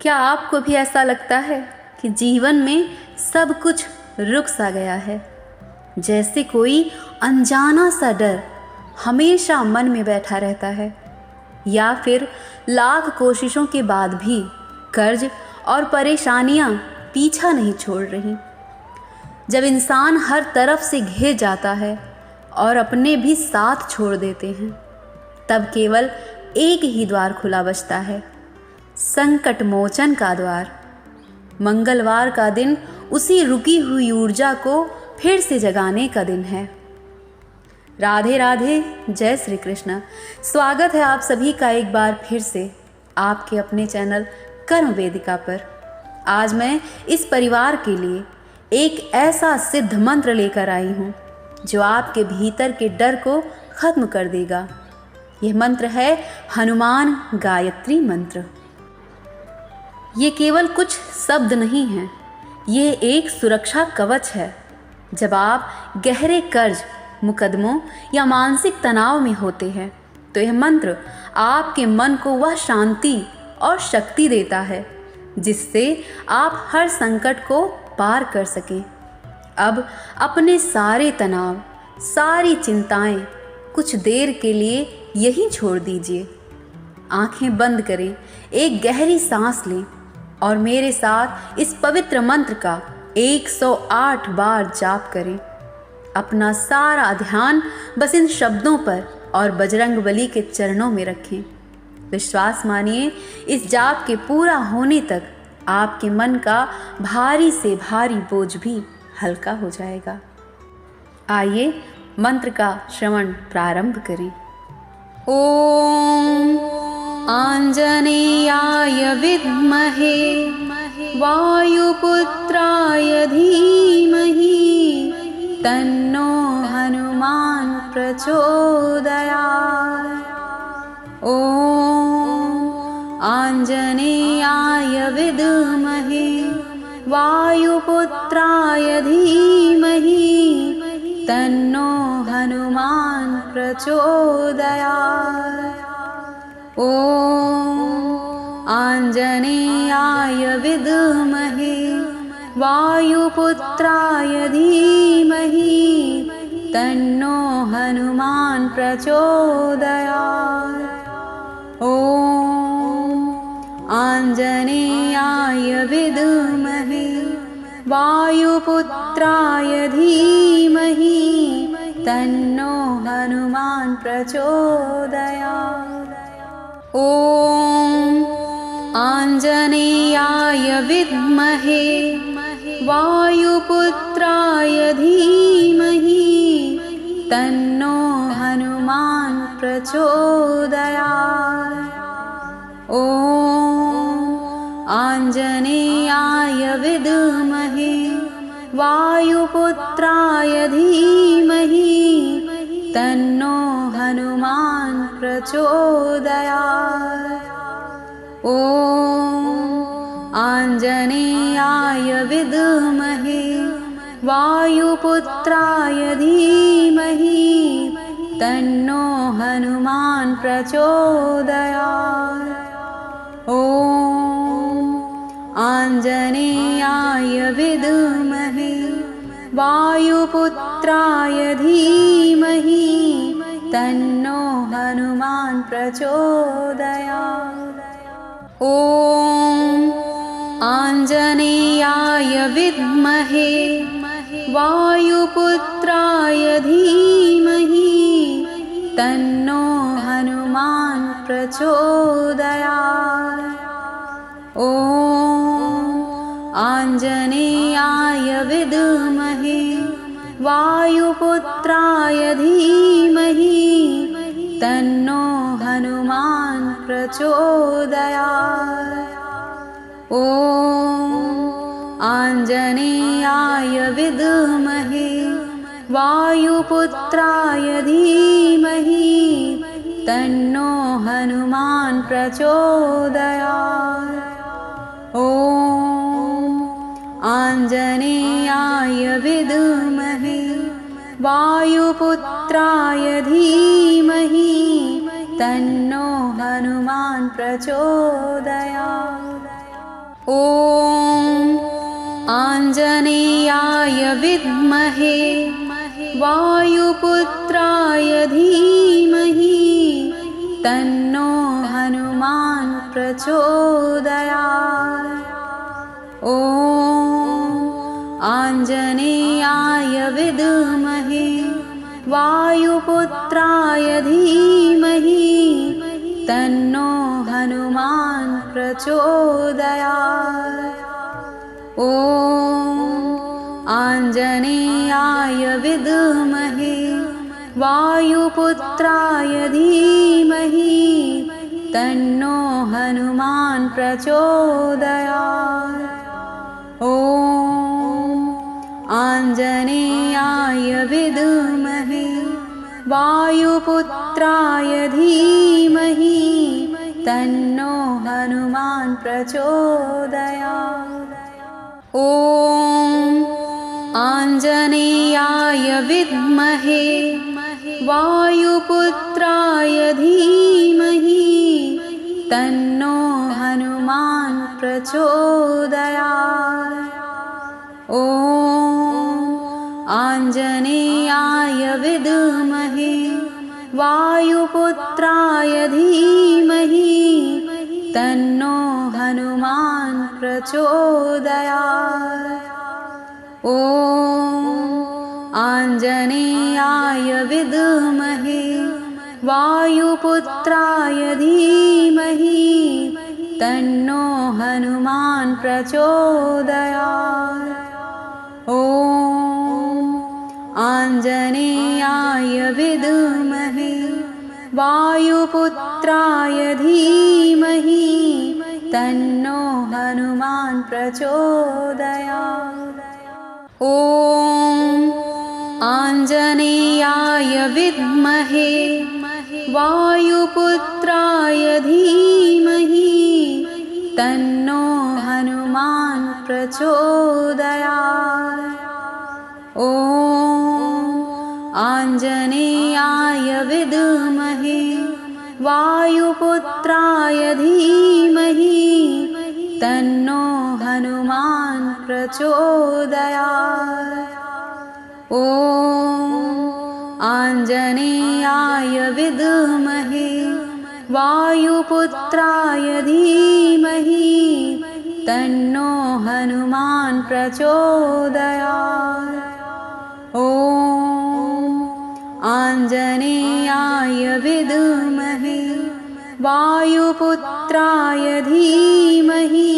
क्या आपको भी ऐसा लगता है कि जीवन में सब कुछ रुक सा गया है, जैसे कोई अनजाना सा डर हमेशा मन में बैठा रहता है, या फिर लाख कोशिशों के बाद भी कर्ज और परेशानियां पीछा नहीं छोड़ रही। जब इंसान हर तरफ से घिर जाता है और अपने भी साथ छोड़ देते हैं, तब केवल एक ही द्वार खुला बचता है, संकट मोचन का द्वार। मंगलवार का दिन उसी रुकी हुई ऊर्जा को फिर से जगाने का दिन है। राधे राधे, जय श्री कृष्ण। स्वागत है आप सभी का एक बार फिर से आपके अपने चैनल कर्म वेदिका पर। आज मैं इस परिवार के लिए एक ऐसा सिद्ध मंत्र लेकर आई हूँ जो आपके भीतर के डर को खत्म कर देगा। यह मंत्र है हनुमान गायत्री मंत्र। ये केवल कुछ शब्द नहीं हैं, ये एक सुरक्षा कवच है। जब आप गहरे कर्ज, मुकदमों या मानसिक तनाव में होते हैं, तो यह मंत्र आपके मन को वह शांति और शक्ति देता है जिससे आप हर संकट को पार कर सकें। अब अपने सारे तनाव, सारी चिंताएं कुछ देर के लिए यहीं छोड़ दीजिए। आंखें बंद करें, एक गहरी सांस लें और मेरे साथ इस पवित्र मंत्र का 108 बार जाप करें। अपना सारा ध्यान बस इन शब्दों पर और बजरंगबली के चरणों में रखें। विश्वास मानिए, इस जाप के पूरा होने तक आपके मन का भारी से भारी बोझ भी हल्का हो जाएगा। आइए मंत्र का श्रवण प्रारंभ करें। ओम आंजनेयाय विद्महे वायुपुत्राय धीमहि तन्नो हनुमान प्रचोदयात्। ओम आंजनेयाय विद्महे वायुपुत्राय धीमहि तन्नो हनुमान प्रचोदयात्। ओम आंजनेयाय विद्महे वायुपुत्राय धीमहि तन्नो हनुमान प्रचोदयात्। ओम आंजनेयाय विद्महे वायुपुत्राय धीमहि तन्नो हनुमान प्रचोदयात्। ओम आंजनेयाय विद्महे वायुपुत्राय धीमहि तन्नो हनुमान प्रचोदयात्। ओम आंजनेयाय विद्महे वायुपुत्राय धीमहि तन्नो हनुमान प्रचोदयात्। ओम आंजनेयाय विद्महे वायुपुत्राय धीमहि तन्नो हनुमान प्रचोदयात्। ओम आंजनेयाय विद्महे वायुपुत्राय धीमहि तन्नो हनुमान प्रचोदयात्। ओम आंजनेयाय विद्महे वायुपुत्राय धीमहि तन्नो हनुमान प्रचोदयात्। ओम आंजनेयाय विद्महे वायुपुत्राय धीमहि तन्नो हनुमान प्रचोदयात्। ओम आंजनेयाय विद्महे वायुपुत्राय धीमहि तन्नो हनुमान प्रचोदयात्। ओम आंजनेयाय विद्महे वायुपुत्राय धीमहि तन्नो हनुमान प्रचोदयात्। आञ्जनेयाय विद्महे वायुपुत्राय धीमहि तन्नो हनुमान् प्रचोदयात्। ॐ आञ्जनेयाय विद्महे वायुपुत्राय धीमहि तन्नो हनुमान् प्रचोदयात्। ॐ आञ्जनेयाय विद्महे वायुपुत्राय धीमहि तन्नो हनुमान् प्रचोदयात्। ॐ आञ्जनेयाय विद्महे वायुपुत्राय धीमहि तन्नो हनुमान् प्रचोदयात्। ॐ आञ्जनेयाय विद्महे वायुपुत्राय धीमहि तन्नो हनुमान् प्रचोदयात्। ॐ आञ्जनेयाय विद्महे वायुपुत्राय धीमहि तन्नो हनुमान् प्रचोदयात्। ॐ आञ्जनेयाय विद्महे वायुपुत्राय धीमहि तन्नो हनुमान् प्रचोदयात्। ॐ आञ्जनेयाय विद्महे वायुपुत्राय धीमहि तन्नो हनुमान् प्रचोदयात्। ॐ आञ्जनेयाय विद्महे वायुपुत्राय धीमहि तन्नो हनुमान् प्रचोदयात्। ॐ आञ्जनेयाय विद्महे वायुपुत्राय धीमहि तन्नो हनुमान् प्रचोदयात्। ॐ आञ्जनेयाय विद्महे वायुपुत्राय धीमहि तन्नो हनुमान् प्रचोदयात्। ॐ आञ्जनेयाय विद्महे वायुपुत्राय धीमहि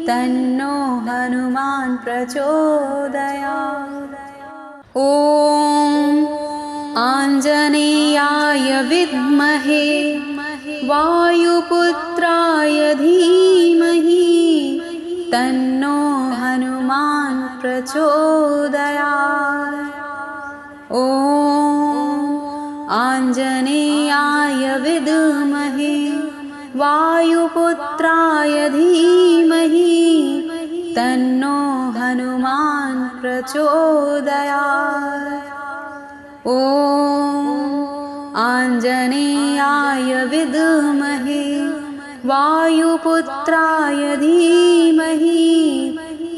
तन्नो हनुमान् प्रचोदयात्। ॐ आञ्जनेयाय विद्महे वायुपुत्राय धीमहि तन्नो हनुमान् प्रचोदयात्। ॐ आञ्जनेयाय विद्महे वायुपुत्राय धीमहि तन्नो हनुमान् प्रचोदयात्। ॐ आञ्जनेयाय विद्महे वायुपुत्राय धीमहि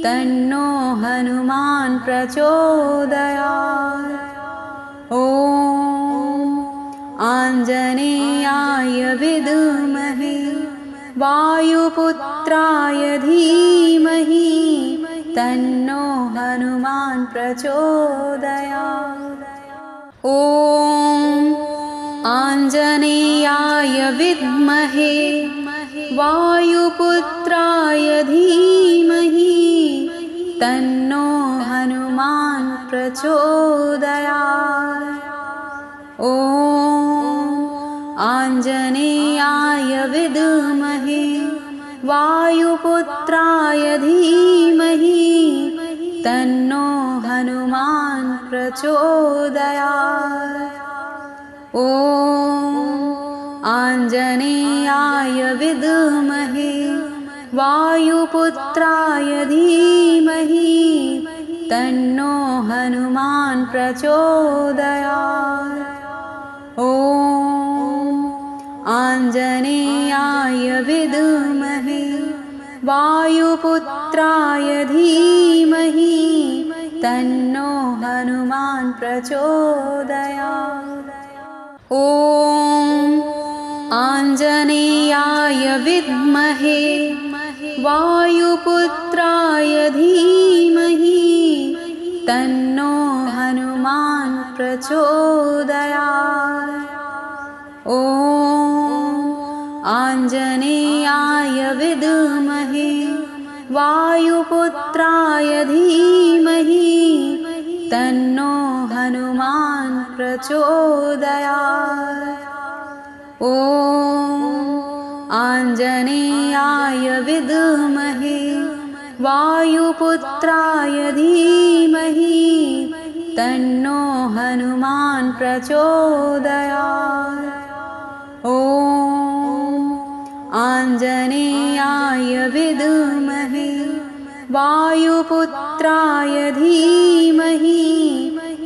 तन्नो हनुमान् प्रचोदयात्। ॐ आञ्जनेयाय विद्महे वायुपुत्राय धीमहि तन्नो हनुमान् प्रचोदयात्। ॐ आञ्जनेयाय विद्महे वायुपुत्राय धीमहि तन्नो हनुमान् प्रचोदयात्। ॐ आञ्जनेयाय विद्महे वायुपुत्राय धीमहि तन्नो हनुमान् प्रचोदयात्। ॐ आञ्जनेयाय विद्महे वायुपुत्राय धीमहि तन्नो हनुमान् प्रचोदयात्। ॐ आञ्जनेयाय विद्महे वायुपुत्राय धीमहि तन्नो हनुमान् प्रचोदयात्। ॐ आञ्जनेयाय विद्महे वायुपुत्राय धीमहि तन्नो हनुमान् प्रचोदयात्। ॐ आञ्जनेयाय विद्महे वायुपुत्राय धीमहि तन्नो हनुमान् प्रचोदयात्। ॐ आञ्जनेयाय विद्महे वायुपुत्राय धीमहि तन्नो हनुमान् प्रचोदयात्। ॐ आञ्जनेयाय विद्महे वायुपुत्राय धीमहि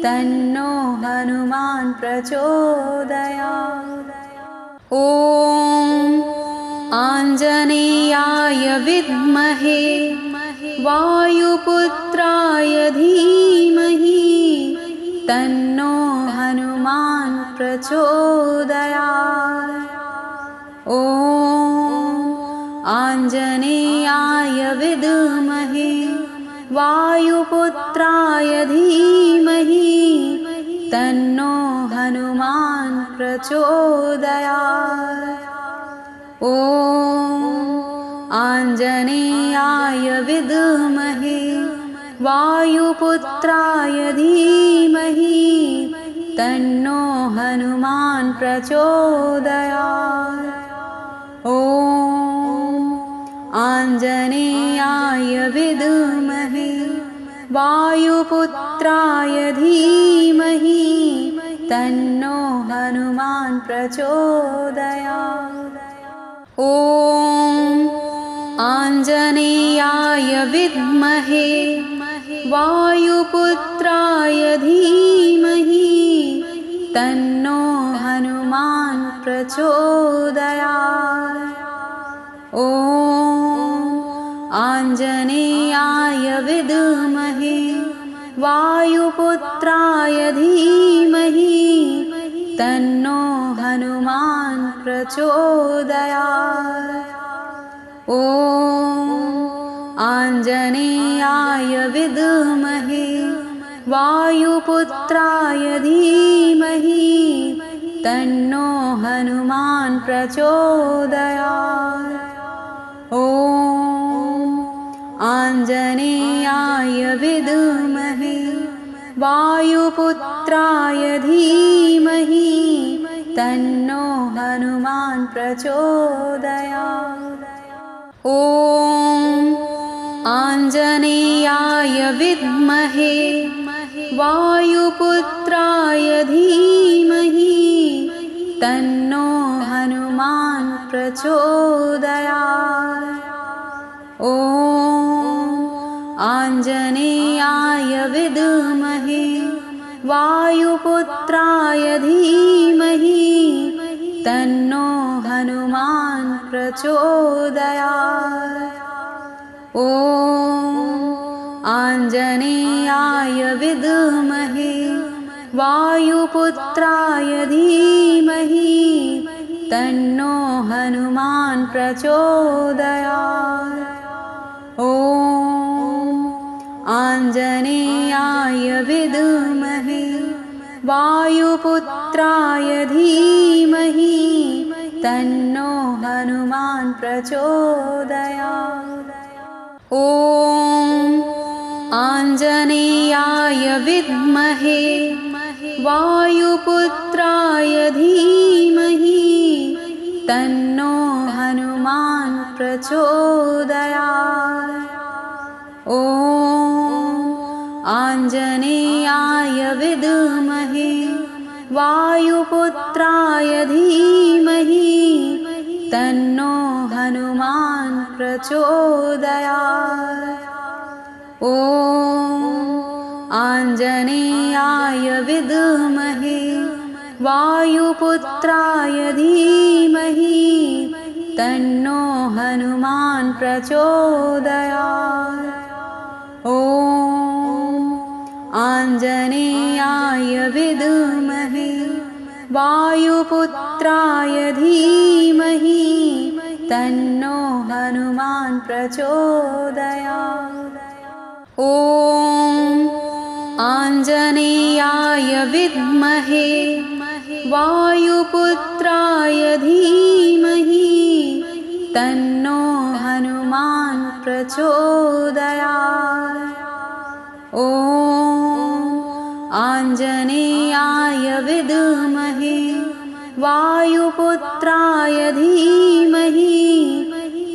तन्नो हनुमान् प्रचोदयात्। ॐ आञ्जनेयाय विद्महे वायुपुत्राय धीमहि तन्नो हनुमान् प्रचोदयात्। ॐ आञ्जनेयाय विद्महे वायुपुत्राय धीमहि तन्नो हनुमान् प्रचोदयात्। ॐ आञ्जनेयाय विद्महे वायुपुत्राय धीमहि तन्नो हनुमान् प्रचोदयात्। ॐ आञ्जनेयाय विद्महे वायुपुत्राय धीमहि तन्नो हनुमान् प्रचोदयात्। ॐ आञ्जनेयाय विद्महे वायुपुत्राय धीमहि तन्नो हनुमान् प्रचोदयात्। ॐ आञ्जनेयाय विद्महे वायुपुत्राय धीमहि तन्नो हनुमान् प्रचोदयात्। ॐ आञ्जनेयाय विद्महे वायुपुत्राय धीमहि तन्नो हनुमान् प्रचोदयात्। ॐ आञ्जनेयाय विद्महे वायुपुत्राय धीमहि तन्नो हनुमान् प्रचोदयात्। ॐ आञ्जनेयाय विद्महे वायुपुत्राय धीमहि तन्नो हनुमान् प्रचोदयात्। ॐ आञ्जनेयाय विद्महे वायुपुत्राय धीमहि तन्नो हनुमान् प्रचोदयात्। ॐ आञ्जनेयाय विद्महे वायुपुत्राय धीमहि तन्नो हनुमान् प्रचोदयात्। ॐ आञ्जनेयाय विद्महे वायुपुत्राय धीमहि तन्नो हनुमान् प्रचोदयात्। ॐ आञ्जनेयाय विद्महे वायुपुत्राय धीमहि तन्नो हनुमान् प्रचोदयात्। ॐ आञ्जनेयाय विद्महे वायुपुत्राय धीमहि तन्नो हनुमान् प्रचोदयात्। ॐ आञ्जनेयाय विद्महे वायुपुत्राय धीमहि तन्नो हनुमान् हनुमान् प्रचोदयात्। ॐ आञ्जनेयाय विद्महे वायुपुत्राय धीमहि तन्नो हनुमान् प्रचोदयात्। ॐ आञ्जनेयाय विद्महे वायुपुत्राय धीमहि तन्नो हनुमान् प्रचोदयात्। ॐ आञ्जनेयाय विद्महे वायुपुत्राय धीमहि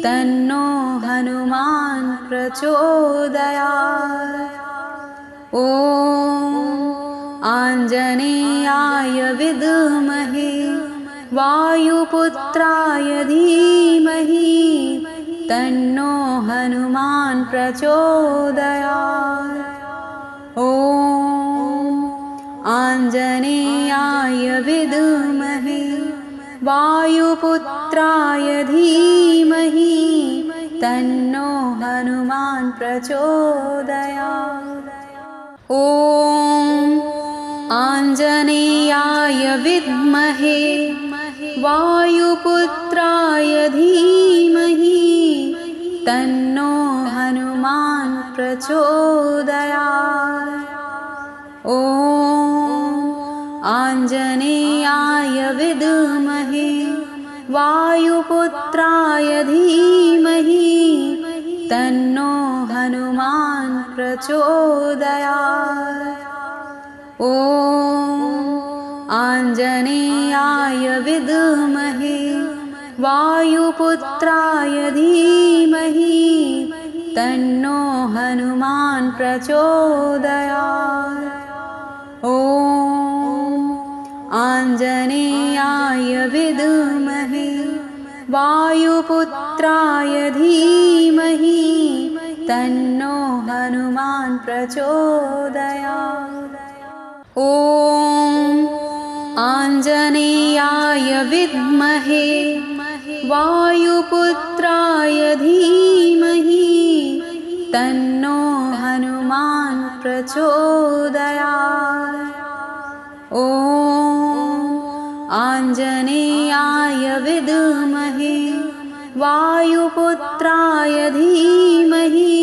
तन्नो हनुमान् प्रचोदयात्। ॐ आञ्जनेयाय विद्महे वायुपुत्राय धीमहि तन्नो हनुमान् प्रचोदयात्। ॐ आञ्जनेयाय विद्महे वायुपुत्राय धीमहि तन्नो हनुमान् प्रचोदयात्। ॐ आञ्जनेयाय विद्महे वायुपुत्राय धीमहि तन्नो हनुमान् प्रचोदयात्। ॐ आञ्जनेयाय विद्महे वायुपुत्राय धीमहि तन्नो हनुमान् प्रचोदयात्। ॐ आञ्जनेयाय विद्महे वायुपुत्राय धीमहि तन्नो हनुमान् प्रचोदयात्। ॐ आञ्जनेयाय विद्महे वायुपुत्राय धीमहि तन्नो हनुमान् प्रचोदयात्। ॐ आञ्जनेयाय विद्महे वायुपुत्राय धीमहि तन्नो हनुमान् प्रचोदयात्। ॐ आञ्जनेयाय विद्महे वायुपुत्राय धीमहि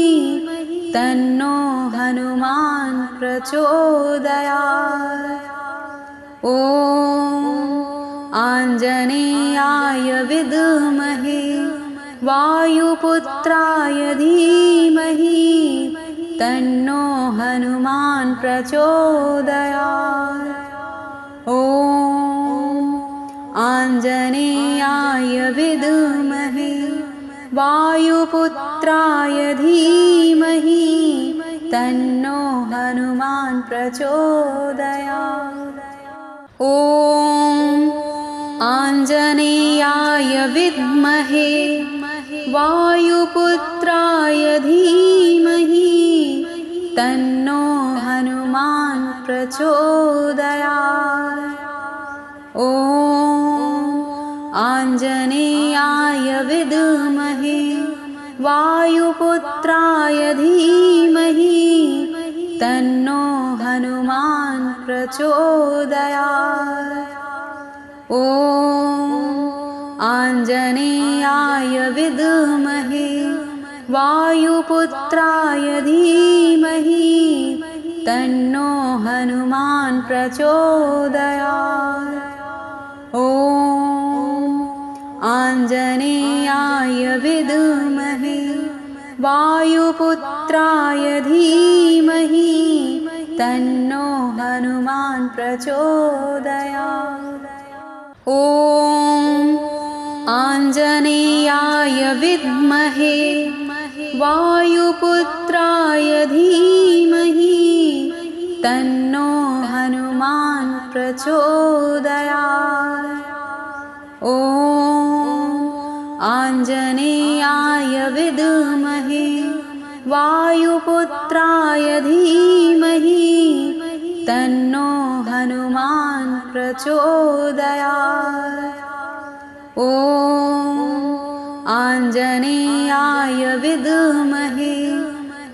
तन्नो हनुमान् प्रचोदयात्। ॐ आञ्जनेयाय विद्महे वायुपुत्राय धीमहि तन्नो हनुमान् प्रचोदयात्। ॐ आञ्जनेयाय विद्महे वायुपुत्राय धीमहि तन्नो हनुमान् प्रचोदयात्। ॐ आञ्जनेयाय विद्महे वायुपुत्राय धीमहि तन्नो हनुमान् प्रचोदयात्। ॐ आञ्जनेयाय विद्महे वायुपुत्राय धीमहि तन्नो हनुमान् प्रचोदयात्। ॐ आञ्जनेयाय विद्महे वायुपुत्राय धीमहि तन्नो हनुमान् प्रचोदयात्। ॐ आञ्जनेयाय विद्महे वायुपुत्राय धीमहि तन्नो हनुमान् प्रचोदयात्। ॐ आञ्जनेयाय विद्महे वायुपुत्राय धीमहि तन्नो हनुमान् प्रचोदयात्। ॐ आञ्जनेयाय विद्महे वायुपुत्राय धीमहि तन्नो हनुमान् प्रचोदयात्। ॐ आञ्जनेयाय विद्महे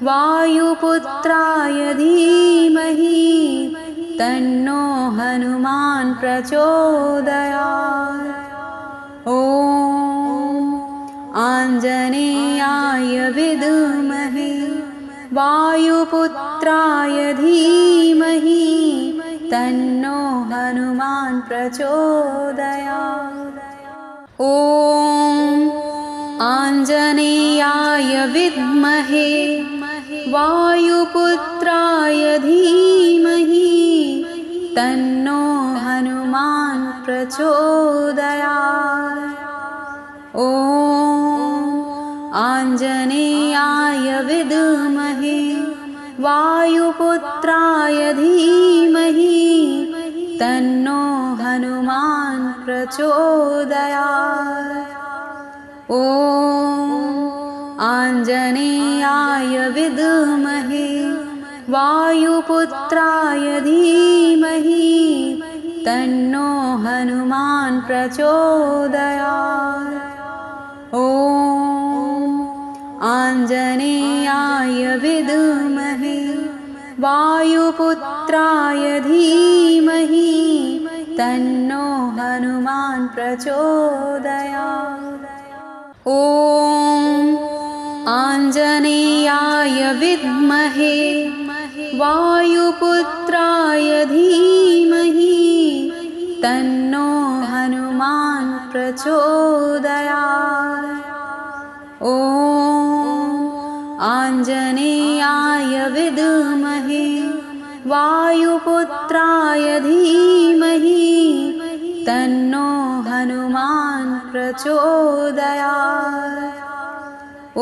वायुपुत्राय धीमहि तन्नो हनुमान् प्रचोदयात्। ॐ आञ्जनेयाय विद्महे वायुपुत्राय धीमहि तन्नो हनुमान् प्रचोदयात्। ॐ आञ्जनेयाय विद्महे वायुपुत्राय धीमहि तन्नो हनुमान् प्रचोदयात्। ॐ आञ्जनेयाय विद्महे वायुपुत्राय धीमहि तन्नो हनुमान् प्रचोदयात्। ॐ आञ्जनेयाय विद्महे वायुपुत्राय धीमहि तन्नो हनुमान् प्रचोदयात्। ॐ आञ्जनेयाय विद्महे वायुपुत्राय धीमहि तन्नो हनुमान् प्रचोदयात्। ॐ आञ्जनेयाय विद्महे वायुपुत्राय धीमहि तन्नो हनुमान् प्रचोदयात्। ॐ आञ्जनेयाय विद्महे वायुपुत्राय धीमहि तन्नो हनुमान् प्रचोदयात्। ॐ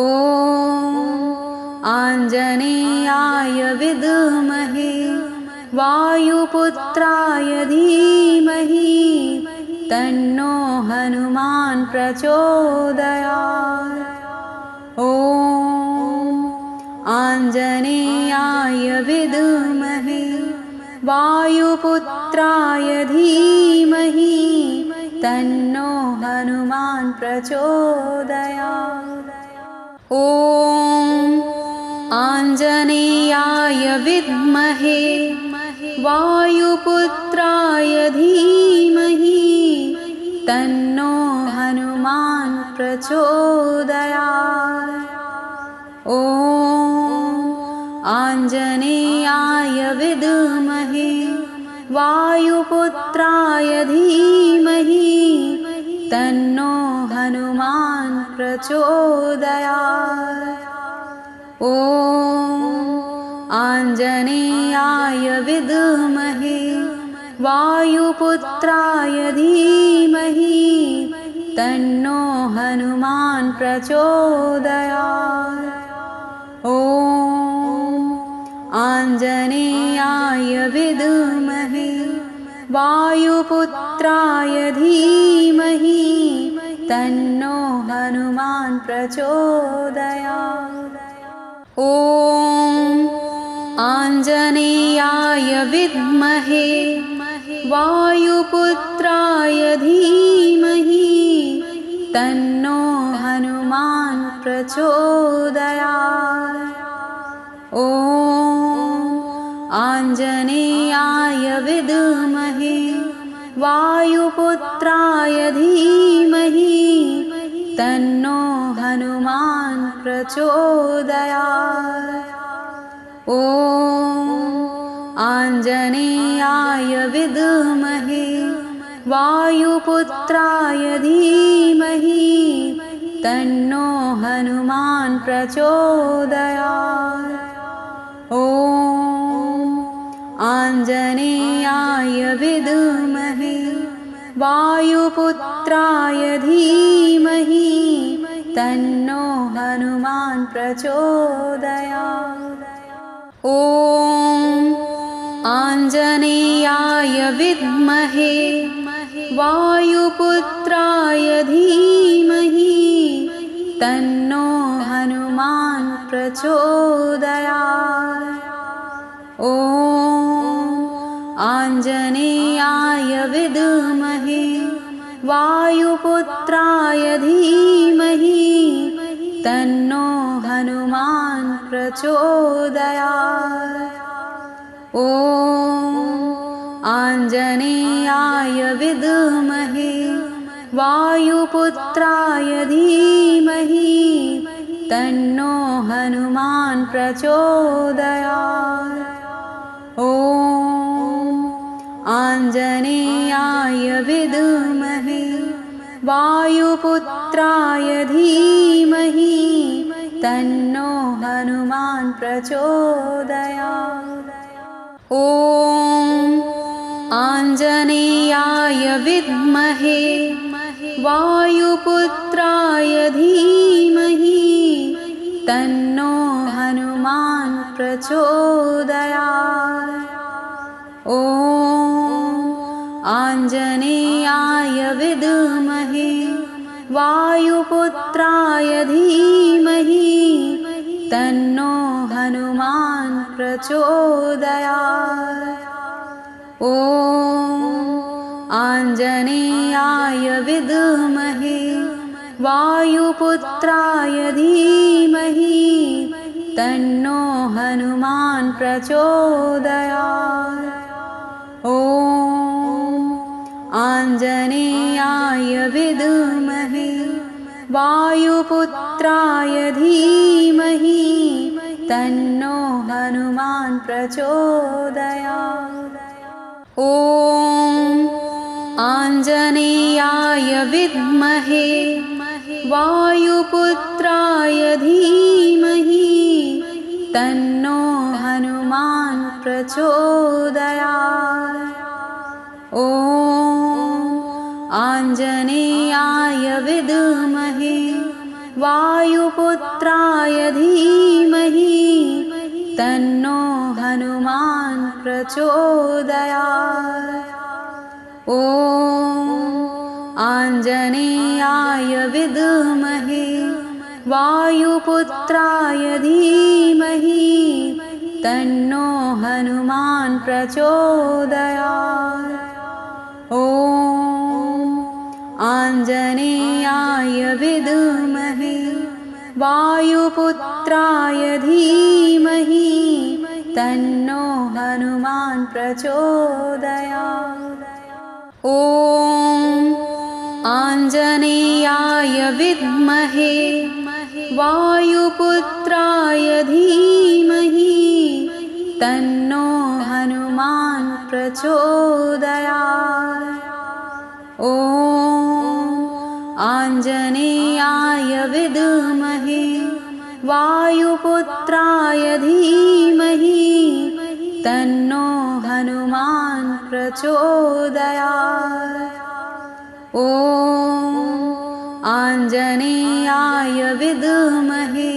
आञ्जनेयाय विद्महे वायुपुत्राय धीमहि तन्नो हनुमान् प्रचोदयात्। ॐ आञ्जनेयाय विद्महे वायुपुत्राय धीमहि तन्नो हनुमान् प्रचोदयात्। ॐ आञ्जनेयाय विद्महे वायुपुत्राय धीमहि तन्नो हनुमान् प्रचोदयात्। ॐ आञ्जनेयाय विद्महे वायुपुत्राय धीमहि तन्नो हनुमान् प्रचोदयात्। ॐ आञ्जनेयाय विद्महे वायुपुत्राय धीमहि तन्नो हनुमान् प्रचोदयात्। ॐ आञ्जनेयाय विद्महे वायुपुत्राय धीमहि तन्नो हनुमान् प्रचोदयात्। ॐ आञ्जनेयाय विद्महे वायुपुत्राय धीमहि तन्नो हनुमान् प्रचोदयात्। ॐ आञ्जनेयाय विद्महे वायुपुत्राय धीमहि तन्नो हनुमान् प्रचोदयात्। ॐ आञ्जनेयाय विद्महे वायुपुत्राय धीमहि तन्नो हनुमान् प्रचोदयात्। ॐ आञ्जनेयाय विद्महे वायुपुत्राय धीमहि तन्नो हनुमान् प्रचोदयात्। ॐ आञ्जनेयाय विद्महे वायुपुत्राय धीमहि तन्नो हनुमान् प्रचोदयात्। ॐ आञ्जनेयाय विद्महे वायुपुत्राय धीमहि हनुमान् प्रचोदयात्। ॐ आञ्जनेयाय विद्महे वायुपुत्राय धीमहि तन्नो हनुमान् प्रचोदयात्। ॐ आञ्जनेयाय विद्महे वायुपुत्राय धीमहि तन्नो हनुमान् प्रचोदयात्। ॐ आञ्जनेयाय विद्महे वायुपुत्राय धीमहि तन्नो हनुमान् प्रचोदयात्। ॐ आञ्जनेयाय विद्महे वायुपुत्राय धीमहि तन्नो हनुमान् प्रचोदयात्। ॐ आञ्जनेयाय विद्महे वायुपुत्राय धीमहि तन्नो हनुमान् प्रचोदयात्। ॐ आञ्जनेयाय विद्महे वायुपुत्राय धीमहि तन्नो हनुमान् प्रचोदयात्। ॐ आञ्जनेयाय विद्महे वायुपुत्राय धीमहि तन्नो हनुमान् प्रचोदयात्। ॐ आञ्जनेयाय विद्महे वायुपुत्राय धीमहि तन्नो हनुमान् प्रचोदयात्। ॐ आञ्जनेयाय विद्महे वायुपुत्राय धीमहि तन्नो हनुमान् प्रचोदयात्। ॐ आञ्जनेयाय विद्महे वायुपुत्राय धीमहि तन्नो हनुमान् प्रचोदयात्। ॐ आञ्जनेयाय विद्महे वायुपुत्राय धीमहि तन्नो हनुमान् प्रचोदयात्। ॐ आञ्जनेयाय विद्महे वायुपुत्राय धीमहि तन्नो हनुमान् प्रचोदयात्। ॐ आञ्जनेयाय विद्महे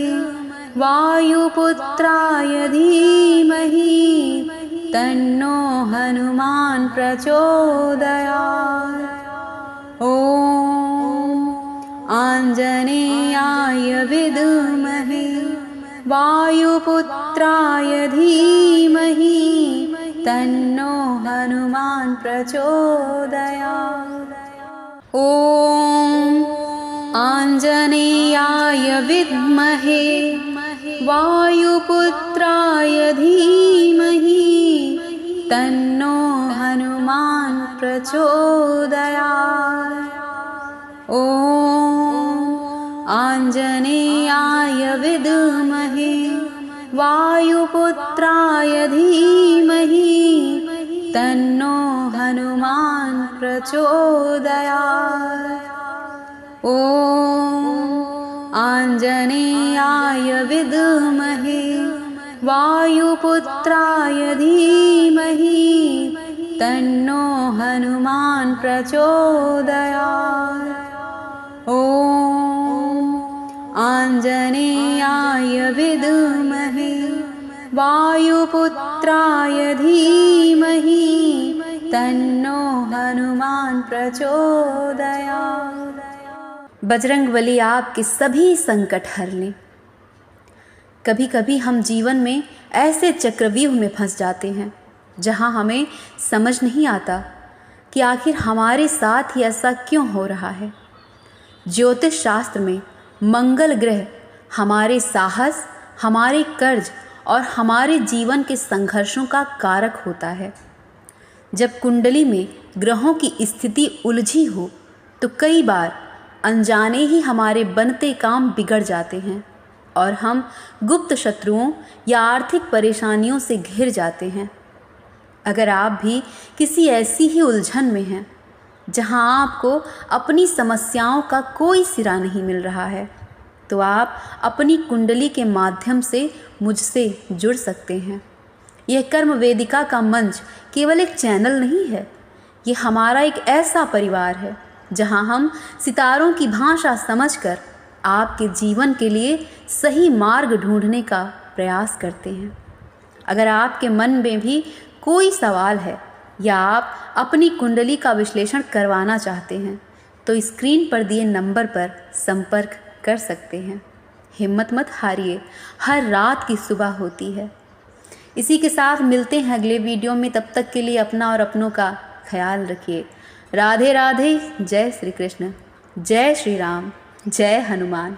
वायुपुत्राय धीमहि तन्नो हनुमान् प्रचोदयात्। ॐ आञ्जनेयाय विद्महे वायुपुत्राय धीमहि तन्नो हनुमान् प्रचोदयात्। ॐ आञ्जनेयाय विद्महे वायुपुत्राय धीमहि तन्नो हनुमान् प्रचोदयात्। ॐ आञ्जनेयाय विद्महे वायुपुत्राय धीमहि तन्नो हनुमान् प्रचोदयात्। ॐ आञ्जनेयाय विद्महे वायुपुत्राय धीमहि तन्नो हनुमान् प्रचोदयात्। ॐ आञ्जनेयाय विद्महे वायुपुत्राय धीमहि तन्नो हनुमान् प्रचोदयात्। बजरंगबली आपके सभी संकट हर लें। कभी कभी हम जीवन में ऐसे चक्रव्यूह में फंस जाते हैं जहां हमें समझ नहीं आता कि आखिर हमारे साथ ही ऐसा क्यों हो रहा है। ज्योतिष शास्त्र में मंगल ग्रह हमारे साहस, हमारे कर्ज और हमारे जीवन के संघर्षों का कारक होता है। जब कुंडली में ग्रहों की स्थिति उलझी हो तो कई बार अनजाने ही हमारे बनते काम बिगड़ जाते हैं और हम गुप्त शत्रुओं या आर्थिक परेशानियों से घिर जाते हैं। अगर आप भी किसी ऐसी ही उलझन में हैं जहां आपको अपनी समस्याओं का कोई सिरा नहीं मिल रहा है, तो आप अपनी कुंडली के माध्यम से मुझसे जुड़ सकते हैं। यह कर्म वेदिका का मंच केवल एक चैनल नहीं है, ये हमारा एक ऐसा परिवार है जहां हम सितारों की भाषा समझकर आपके जीवन के लिए सही मार्ग ढूंढने का प्रयास करते हैं। अगर आपके मन में भी कोई सवाल है या आप अपनी कुंडली का विश्लेषण करवाना चाहते हैं तो स्क्रीन पर दिए नंबर पर संपर्क कर सकते हैं। हिम्मत मत हारिए, हर रात की सुबह होती है। इसी के साथ मिलते हैं अगले वीडियो में। तब तक के लिए अपना और अपनों का ख्याल रखिए। राधे राधे। जय श्री कृष्ण, जय श्री राम, जय हनुमान।